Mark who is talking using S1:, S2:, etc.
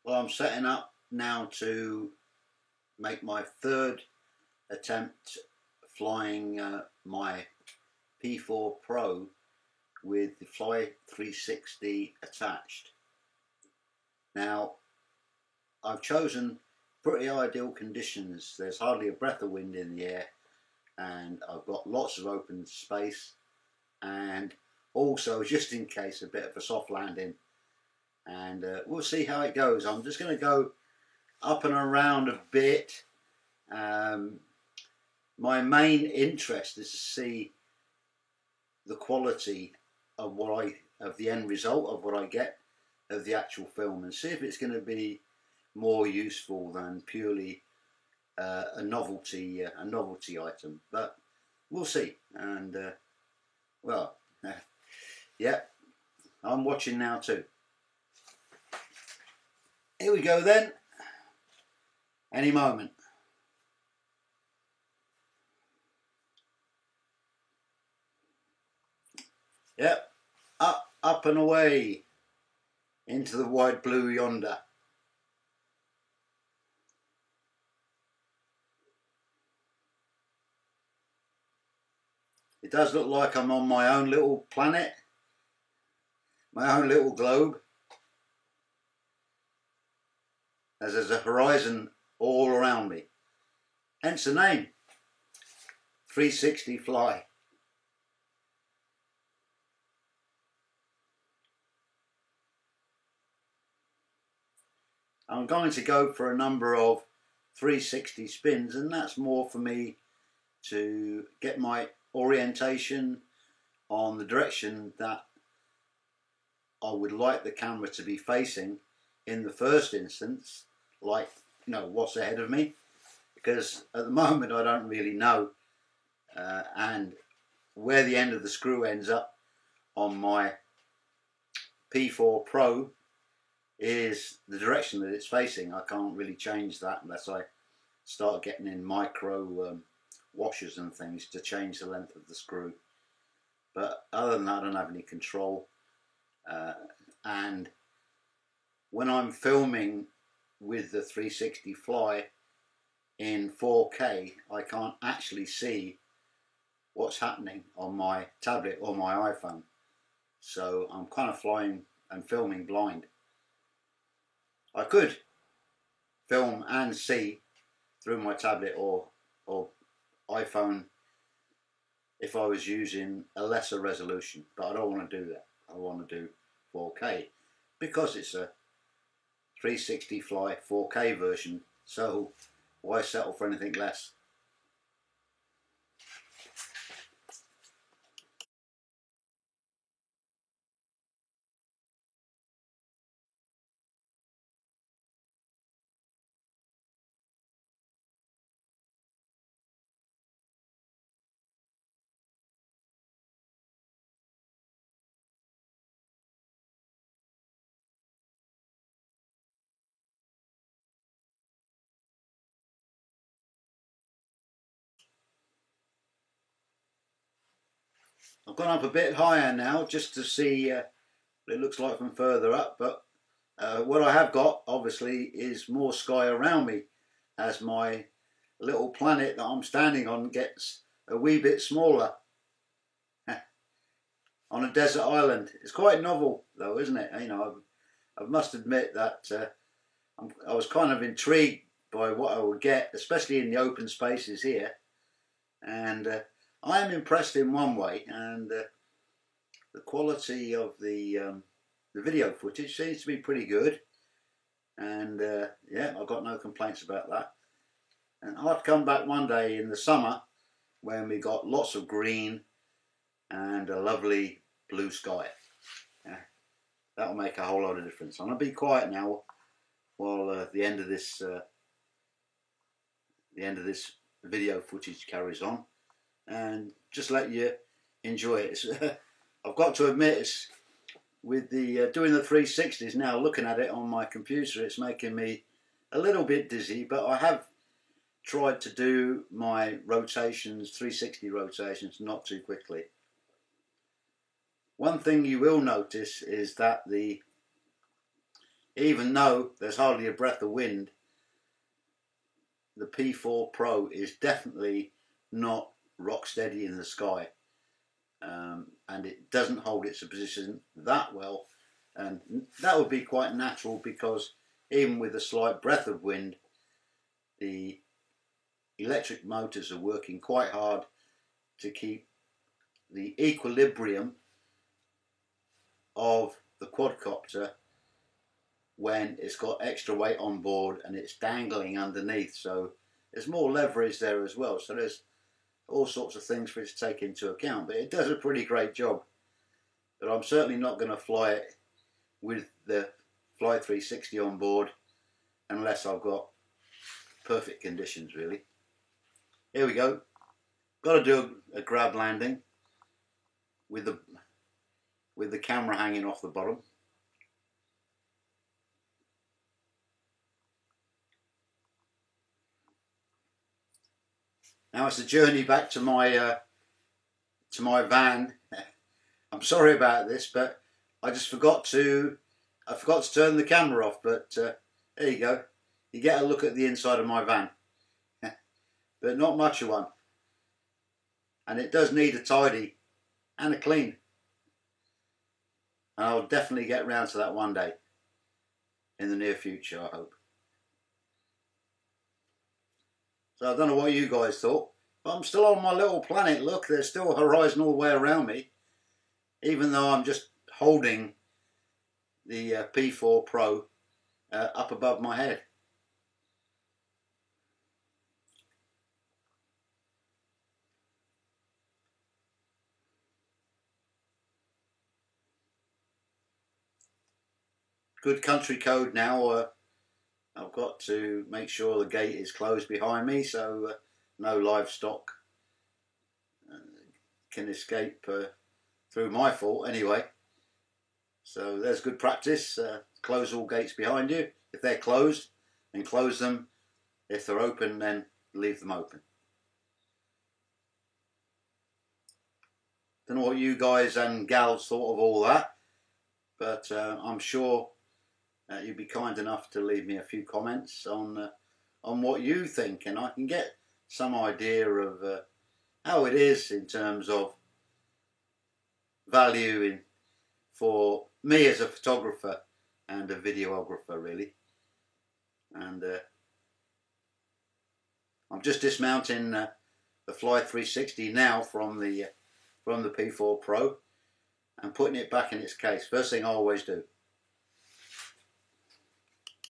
S1: Well, I'm setting up now to make my third attempt flying my P4 Pro with the Fly 360 attached. Now, I've chosen pretty ideal conditions. There's hardly a breath of wind in the air, and I've got lots of open space, and also, just in case, a bit of a soft landing. And we'll see how it goes. I'm just going to go up and around a bit. My main interest is to see the quality of the end result of what I get of the actual film, and see if it's going to be more useful than purely a novelty item. But we'll see. And well, yeah, I'm watching now too. Here we go then. Any moment. Yep, up and away into the wide blue yonder. It does look like I'm on my own little planet, my own little globe, as there's a horizon all around me. Hence the name, 360 Fly. I'm going to go for a number of 360 spins, and that's more for me to get my orientation on the direction that I would like the camera to be facing in the first instance, like, you know, what's ahead of me, because at the moment I don't really know, and where the end of the screw ends up on my P4 Pro is the direction that it's facing. I can't really change that unless I start getting in micro washers and things to change the length of the screw. But other than that, I don't have any control. And when I'm filming with the 360 Fly in 4K, I can't actually see what's happening on my tablet or my iPhone. So I'm kind of flying and filming blind. I could film and see through my tablet or iPhone if I was using a lesser resolution, but I don't want to do that. I want to do 4K because it's a 360 Fly 4K version, so why settle for anything less? I've gone up a bit higher now just to see what it looks like from further up, but what I have got obviously is more sky around me as my little planet that I'm standing on gets a wee bit smaller on a desert island. It's quite novel though, isn't it? You know, I must admit that I was kind of intrigued by what I would get, especially in the open spaces here, and I am impressed in one way, and the quality of the video footage seems to be pretty good, and yeah, I've got no complaints about that. And I'll have to come back one day in the summer when we got lots of green and a lovely blue sky. Yeah, that'll make a whole lot of difference. I'm going to be quiet now while the end of this video footage carries on, and just let you enjoy it. I've got to admit, it's, with the doing the 360s now, looking at it on my computer, it's making me a little bit dizzy, but I have tried to do my rotations, 360 rotations, not too quickly. One thing you will notice is that the even though there's hardly a breath of wind, the P4 Pro is definitely not rock steady in the sky, and it doesn't hold its position that well, and that would be quite natural because even with a slight breath of wind, the electric motors are working quite hard to keep the equilibrium of the quadcopter when it's got extra weight on board and it's dangling underneath. So there's more leverage there as well. So there's all sorts of things for it to take into account. But it does a pretty great job. But I'm certainly not going to fly it with the Fly 360 on board unless I've got perfect conditions, really. Here we go. Got to do a grab landing with the camera hanging off the bottom. Now it's a journey back to my van. I'm sorry about this, but I forgot to turn the camera off. But there you go. You get a look at the inside of my van, but not much of one. And it does need a tidy and a clean. And I'll definitely get round to that one day in the near future, I hope. So I don't know what you guys thought, but I'm still on my little planet. Look, there's still a horizon all the way around me, even though I'm just holding the P4 Pro up above my head. Good country code now. I've got to make sure the gate is closed behind me so no livestock can escape through my fault anyway. So there's good practice. Close all gates behind you. If they're closed, then close them. If they're open, then leave them open. Don't know what you guys and gals thought of all that, but I'm sure you'd be kind enough to leave me a few comments on what you think, and I can get some idea of how it is in terms of value for me as a photographer and a videographer, really. And I'm just dismounting the Fly 360 now from the P4 Pro and putting it back in its case. First thing I always do.